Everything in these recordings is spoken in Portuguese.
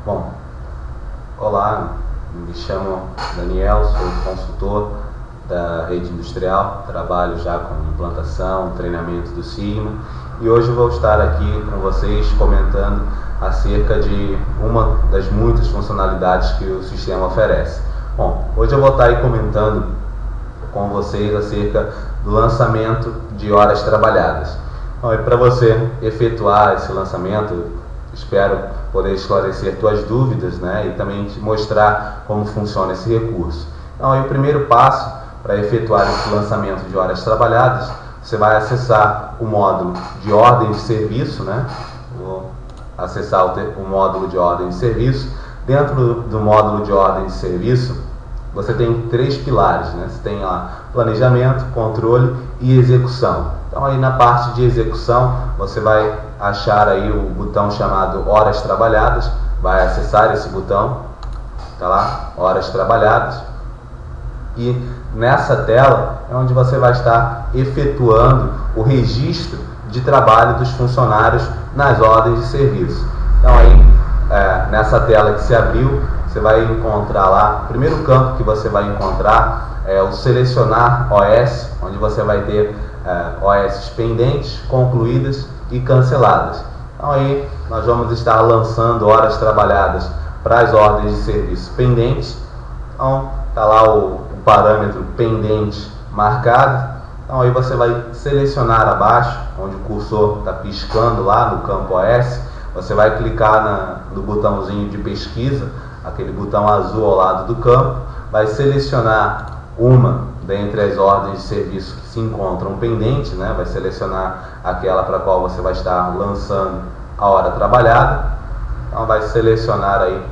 Bom, olá, me chamo Daniel, sou consultor da rede industrial, trabalho já com implantação, treinamento do Sigma e hoje vou estar aqui com vocês comentando acerca de uma das muitas funcionalidades que o sistema oferece. Bom, hoje eu vou estar aí comentando com vocês acerca do lançamento de horas trabalhadas. Bom, e para você efetuar esse lançamento, espero poder esclarecer tuas dúvidas, né, e também te mostrar como funciona esse recurso. Então, aí, o primeiro passo para efetuar esse lançamento de horas trabalhadas, você vai acessar o módulo de ordem de serviço, né? Vou acessar o módulo de ordem de serviço. Dentro do módulo de ordem de serviço, você tem três pilares, né? Você tem lá planejamento, controle e execução. Então aí na parte de execução, você vai achar aí o botão chamado Horas Trabalhadas, vai acessar esse botão, tá lá, Horas Trabalhadas. E nessa tela é onde você vai estar efetuando o registro de trabalho dos funcionários nas ordens de serviço. Então aí, nessa tela que se abriu, você vai encontrar lá, o primeiro campo que você vai encontrar é o Selecionar OS, onde você vai ter OS pendentes, concluídas e canceladas. Então aí nós vamos estar lançando horas trabalhadas para as ordens de serviço pendentes. Então está lá o parâmetro pendente marcado. Então aí você vai selecionar abaixo, onde o cursor está piscando lá no campo OS, você vai clicar no botãozinho de pesquisa, aquele botão azul ao lado do campo, vai selecionar uma dentre as ordens de serviço que se encontram pendentes, né? Vai selecionar aquela para a qual você vai estar lançando a hora trabalhada. Então vai selecionar aí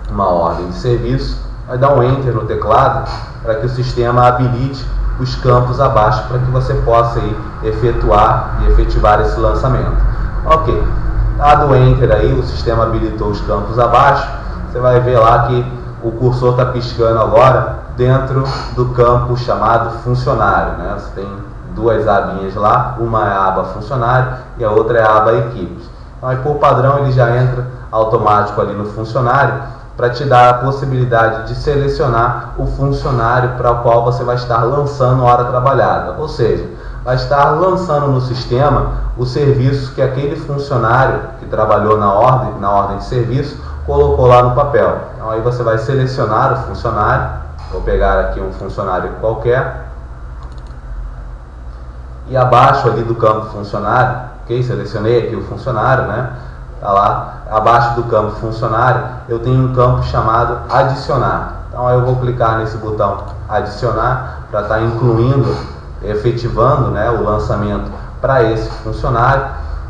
uma ordem de serviço, vai dar um Enter no teclado para que o sistema habilite os campos abaixo para que você possa aí efetuar e efetivar esse lançamento. Ok, dado o Enter aí, o sistema habilitou os campos abaixo. Você vai ver lá que o cursor está piscando agora dentro do campo chamado funcionário, né? Você tem duas abinhas lá, uma é a aba funcionário e a outra é a aba equipes. Então aí, por padrão, ele já entra automático ali no funcionário para te dar a possibilidade de selecionar o funcionário para o qual você vai estar lançando hora trabalhada, ou seja, vai estar lançando no sistema o serviço que aquele funcionário que trabalhou na ordem de serviço colocou lá no papel. Então aí você vai selecionar o funcionário, vou pegar aqui um funcionário qualquer, e abaixo ali do campo funcionário, ok? Selecionei aqui o funcionário, né? Tá lá, abaixo do campo funcionário, eu tenho um campo chamado adicionar. Então aí eu vou clicar nesse botão adicionar para estar incluindo, efetivando, né, o lançamento para esse funcionário,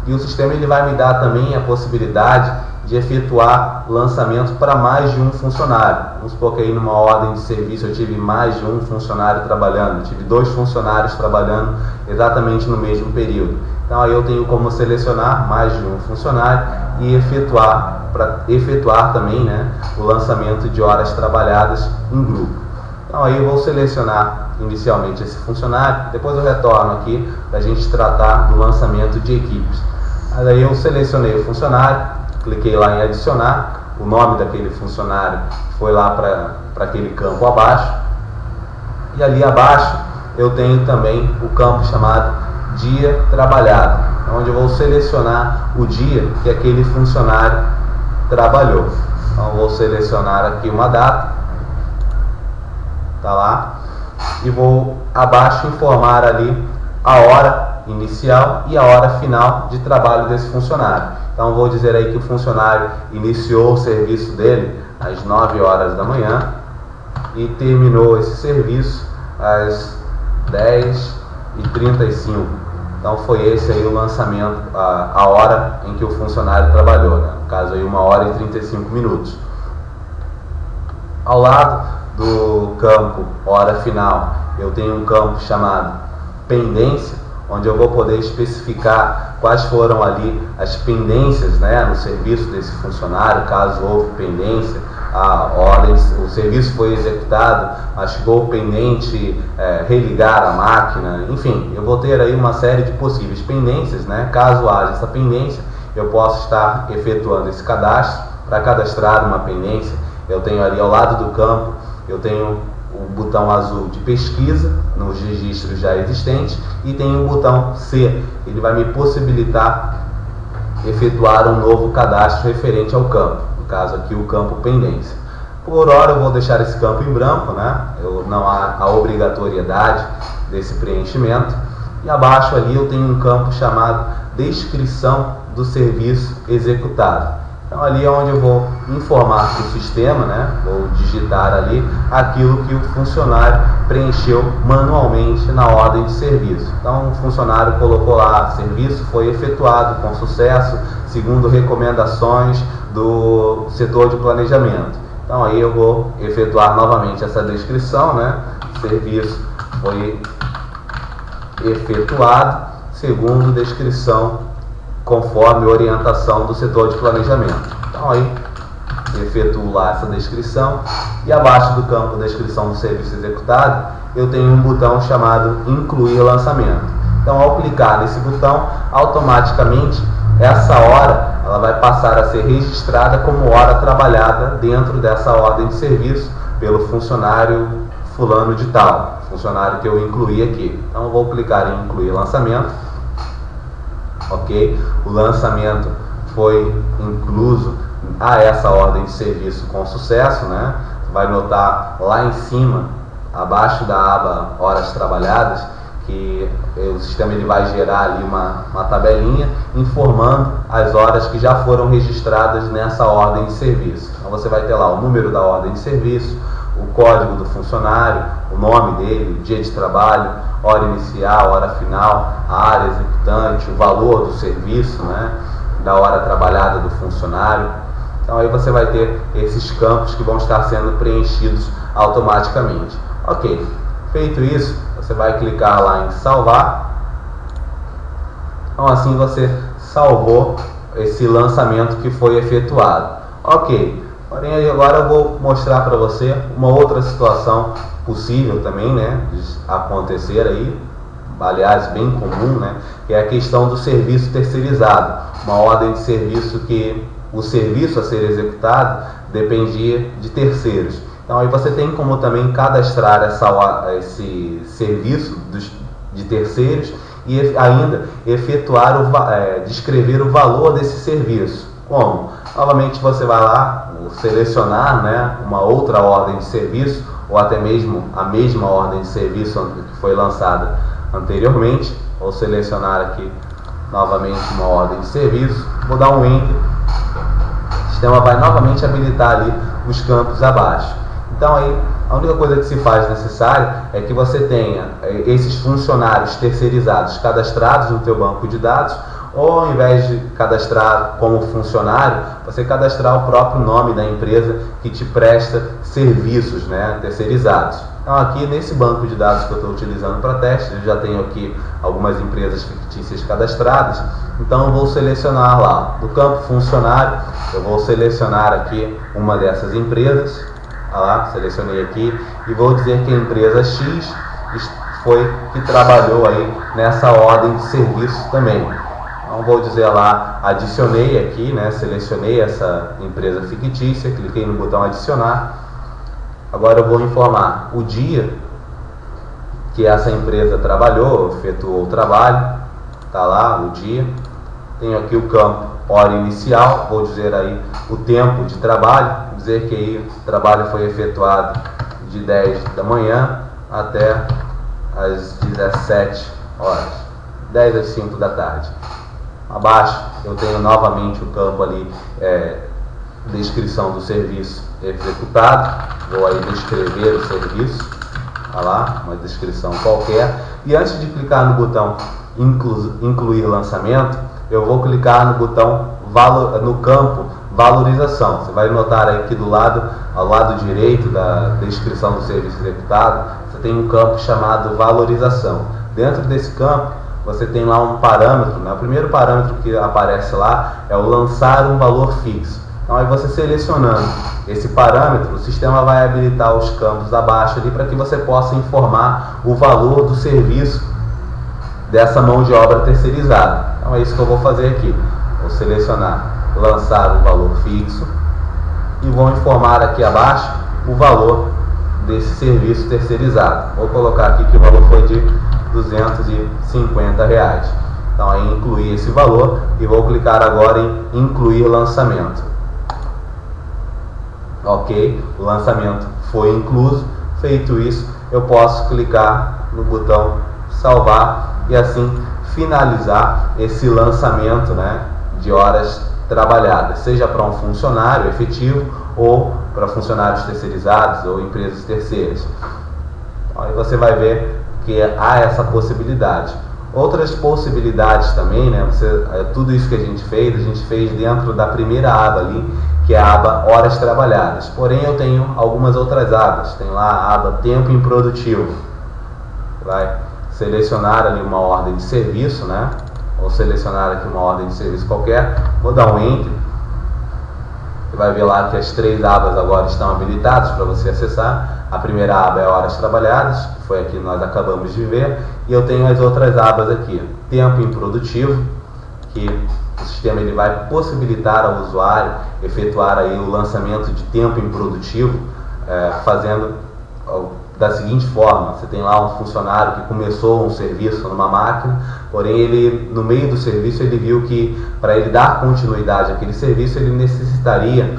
e o sistema ele vai me dar também a possibilidade de efetuar lançamento para mais de um funcionário. Vamos supor que aí numa ordem de serviço eu tive mais de um funcionário trabalhando, eu tive dois funcionários trabalhando exatamente no mesmo período. Então aí eu tenho como selecionar mais de um funcionário e efetuar também, né, o lançamento de horas trabalhadas em grupo. Então aí eu vou selecionar inicialmente esse funcionário, depois eu retorno aqui para a gente tratar do lançamento de equipes. Aí eu selecionei o funcionário, cliquei lá em adicionar, o nome daquele funcionário foi lá para aquele campo abaixo, e ali abaixo eu tenho também o campo chamado dia trabalhado, onde eu vou selecionar o dia que aquele funcionário trabalhou. Então eu vou selecionar aqui uma data, tá lá, e vou abaixo informar ali a hora inicial e a hora final de trabalho desse funcionário. Então vou dizer aí que o funcionário iniciou o serviço dele às 9 horas da manhã e terminou esse serviço às 10h35. Então foi esse aí o lançamento, a hora em que o funcionário trabalhou, né? No caso aí 1h35. Ao lado do campo hora final, eu tenho um campo chamado pendência, onde eu vou poder especificar quais foram ali as pendências, né, no serviço desse funcionário, caso houve pendência, o serviço foi executado, mas ficou pendente religar a máquina, enfim, eu vou ter aí uma série de possíveis pendências, né? Caso haja essa pendência, eu posso estar efetuando esse cadastro, para cadastrar uma pendência, eu tenho ali ao lado do campo, eu tenho o botão azul de pesquisa nos registros já existentes e tem o botão C, ele vai me possibilitar efetuar um novo cadastro referente ao campo, no caso aqui o campo pendência. Por hora eu vou deixar esse campo em branco, né? Não há a obrigatoriedade desse preenchimento. E abaixo ali eu tenho um campo chamado descrição do serviço executado. Então ali é onde eu vou informar para o sistema, né? Vou digitar ali aquilo que o funcionário preencheu manualmente na ordem de serviço. Então o funcionário colocou lá: serviço foi efetuado com sucesso segundo recomendações do setor de planejamento. Então aí eu vou efetuar novamente essa descrição, né? Serviço foi efetuado segundo descrição conforme orientação do setor de planejamento. Então aí efetuo lá essa descrição e abaixo do campo descrição do serviço executado eu tenho um botão chamado incluir lançamento. Então ao clicar nesse botão, automaticamente essa hora ela vai passar a ser registrada como hora trabalhada dentro dessa ordem de serviço pelo funcionário fulano de tal, funcionário que eu incluí aqui. Então eu vou clicar em incluir lançamento. Ok, o lançamento foi incluso a essa ordem de serviço com sucesso, né? Você vai notar lá em cima, abaixo da aba horas trabalhadas, que o sistema ele vai gerar ali uma tabelinha informando as horas que já foram registradas nessa ordem de serviço. Então você vai ter lá o número da ordem de serviço, o código do funcionário, o nome dele, o dia de trabalho, hora inicial, hora final, a área executante, o valor do serviço, né, da hora trabalhada do funcionário. Então aí você vai ter esses campos que vão estar sendo preenchidos automaticamente. Ok, feito isso, você vai clicar lá em salvar. Então assim você salvou esse lançamento que foi efetuado. Ok, porém agora eu vou mostrar para você uma outra situação possível também, né, de acontecer aí, aliás bem comum, né, que é a questão do serviço terceirizado, uma ordem de serviço que o serviço a ser executado dependia de terceiros. Então aí você tem como também cadastrar esse serviço de terceiros e ainda efetuar descrever o valor desse serviço. Como? Novamente você vai lá selecionar, né, uma outra ordem de serviço ou até mesmo a mesma ordem de serviço que foi lançada anteriormente. Vou selecionar aqui novamente uma ordem de serviço, vou dar um Enter, o sistema vai novamente habilitar ali os campos abaixo. Então aí a única coisa que se faz necessário é que você tenha esses funcionários terceirizados cadastrados no teu banco de dados, ou ao invés de cadastrar como funcionário, você cadastrar o próprio nome da empresa que te presta serviços, né, terceirizados. Então aqui nesse banco de dados que eu estou utilizando para teste, eu já tenho aqui algumas empresas fictícias cadastradas. Então eu vou selecionar lá, no campo funcionário, eu vou selecionar aqui uma dessas empresas. Lá, selecionei aqui e vou dizer que a empresa X foi que trabalhou aí nessa ordem de serviço também. Então vou dizer lá, adicionei aqui, né, selecionei essa empresa fictícia, cliquei no botão adicionar. Agora eu vou informar o dia que essa empresa trabalhou, efetuou o trabalho, tá lá o dia. Tenho aqui o campo hora inicial, vou dizer aí o tempo de trabalho, dizer que aí o trabalho foi efetuado de 10 da manhã até as 17 horas, 10 às 5 da tarde. Abaixo eu tenho novamente o campo ali, descrição do serviço executado, vou aí descrever o serviço, olha lá, uma descrição qualquer, e antes de clicar no botão incluir lançamento, eu vou clicar no botão no campo valorização. Você vai notar aí que do lado, ao lado direito da descrição do serviço executado, você tem um campo chamado valorização. Dentro desse campo, você tem lá um parâmetro, né? O primeiro parâmetro que aparece lá é o lançar um valor fixo. Então aí você selecionando esse parâmetro, o sistema vai habilitar os campos abaixo ali para que você possa informar o valor do serviço dessa mão de obra terceirizada. Então é isso que eu vou fazer aqui. Vou selecionar lançar um valor fixo, e vou informar aqui abaixo o valor desse serviço terceirizado. Vou colocar aqui que o valor foi de R$250. Então aí incluir esse valor e vou clicar agora em incluir lançamento. Ok, o lançamento foi incluso. Feito isso, eu posso clicar no botão salvar e assim finalizar esse lançamento, né, de horas trabalhadas, seja para um funcionário efetivo ou para funcionários terceirizados ou empresas terceiras. Aí você vai ver que há essa possibilidade. Outras possibilidades também, né, tudo isso que a gente fez dentro da primeira aba ali, que é a aba horas trabalhadas. Porém, eu tenho algumas outras abas. Tem lá a aba tempo improdutivo. Vai selecionar ali uma ordem de serviço, né? Ou selecionar aqui uma ordem de serviço qualquer. Vou dar um Enter. Você vai ver lá que as três abas agora estão habilitadas para você acessar. A primeira aba é horas trabalhadas, que foi aqui que nós acabamos de ver. E eu tenho as outras abas aqui. Tempo improdutivo, que o sistema ele vai possibilitar ao usuário efetuar aí o lançamento de tempo improdutivo, fazendo da seguinte forma: você tem lá um funcionário que começou um serviço numa máquina, porém ele, no meio do serviço, ele viu que para ele dar continuidade àquele serviço ele necessitaria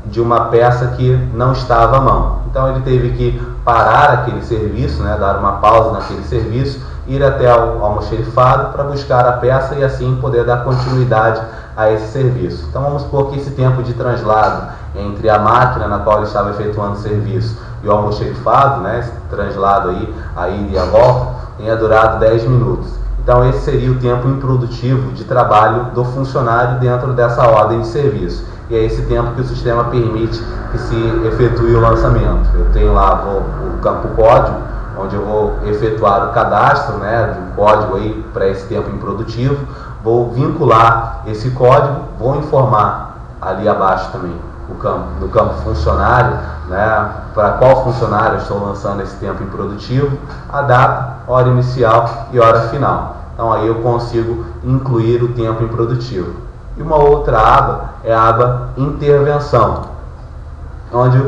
de uma peça que não estava à mão. Então ele teve que parar aquele serviço, né, dar uma pausa naquele serviço, ir até ao almoxerifado para buscar a peça e assim poder dar continuidade a esse serviço. Então vamos supor que esse tempo de translado entre a máquina na qual ele estava efetuando o serviço e o almoxerifado, né, esse translado aí, a ida e a volta, tenha durado 10 minutos. Então esse seria o tempo improdutivo de trabalho do funcionário dentro dessa ordem de serviço. E é esse tempo que o sistema permite que se efetue o lançamento. Eu tenho lá o campo código, onde eu vou efetuar o cadastro, né, de um código aí para esse tempo improdutivo. Vou vincular esse código, vou informar ali abaixo também no campo funcionário, né, para qual funcionário eu estou lançando esse tempo improdutivo, a data, hora inicial e hora final. Então aí eu consigo incluir o tempo improdutivo. E uma outra aba é a aba intervenção, onde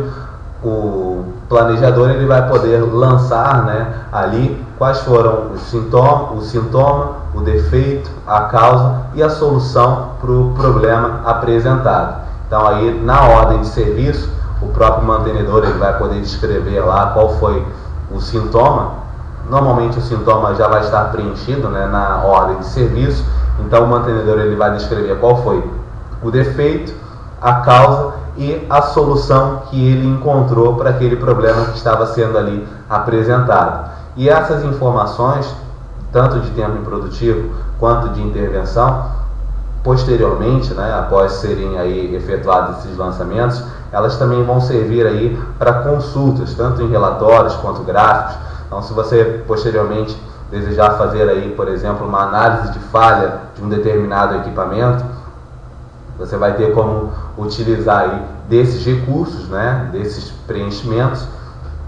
o planejador ele vai poder lançar, né, ali quais foram o sintoma, o defeito, a causa e a solução para o problema apresentado. Então aí na ordem de serviço, o próprio mantenedor ele vai poder descrever lá qual foi o sintoma. Normalmente o sintoma já vai estar preenchido, né, na ordem de serviço. Então o mantenedor ele vai descrever qual foi o defeito, a causa e a solução que ele encontrou para aquele problema que estava sendo ali apresentado. E essas informações, tanto de tempo improdutivo quanto de intervenção, posteriormente, né, após serem aí efetuados esses lançamentos, elas também vão servir aí para consultas, tanto em relatórios quanto gráficos. Então, se você posteriormente desejar fazer aí, por exemplo, uma análise de falha de um determinado equipamento, você vai ter como utilizar aí desses recursos, né, desses preenchimentos.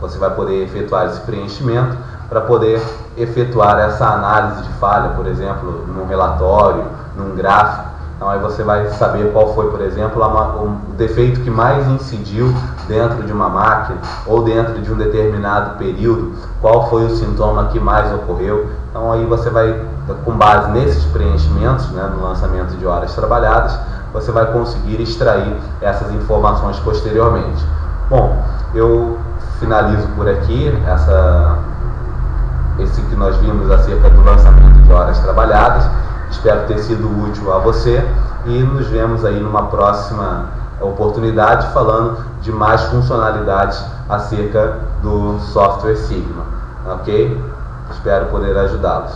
Você vai poder efetuar esse preenchimento para poder efetuar essa análise de falha, por exemplo, num relatório, num gráfico. Então aí você vai saber qual foi, por exemplo, o defeito que mais incidiu dentro de uma máquina ou dentro de um determinado período, qual foi o sintoma que mais ocorreu. Então aí você vai, com base nesses preenchimentos, né, no lançamento de horas trabalhadas, você vai conseguir extrair essas informações posteriormente. Bom, eu finalizo por aqui esse que nós vimos acerca do lançamento de horas trabalhadas. Espero ter sido útil a você e nos vemos aí numa próxima oportunidade falando de mais funcionalidades acerca do software Sigma, ok? Espero poder ajudá-los.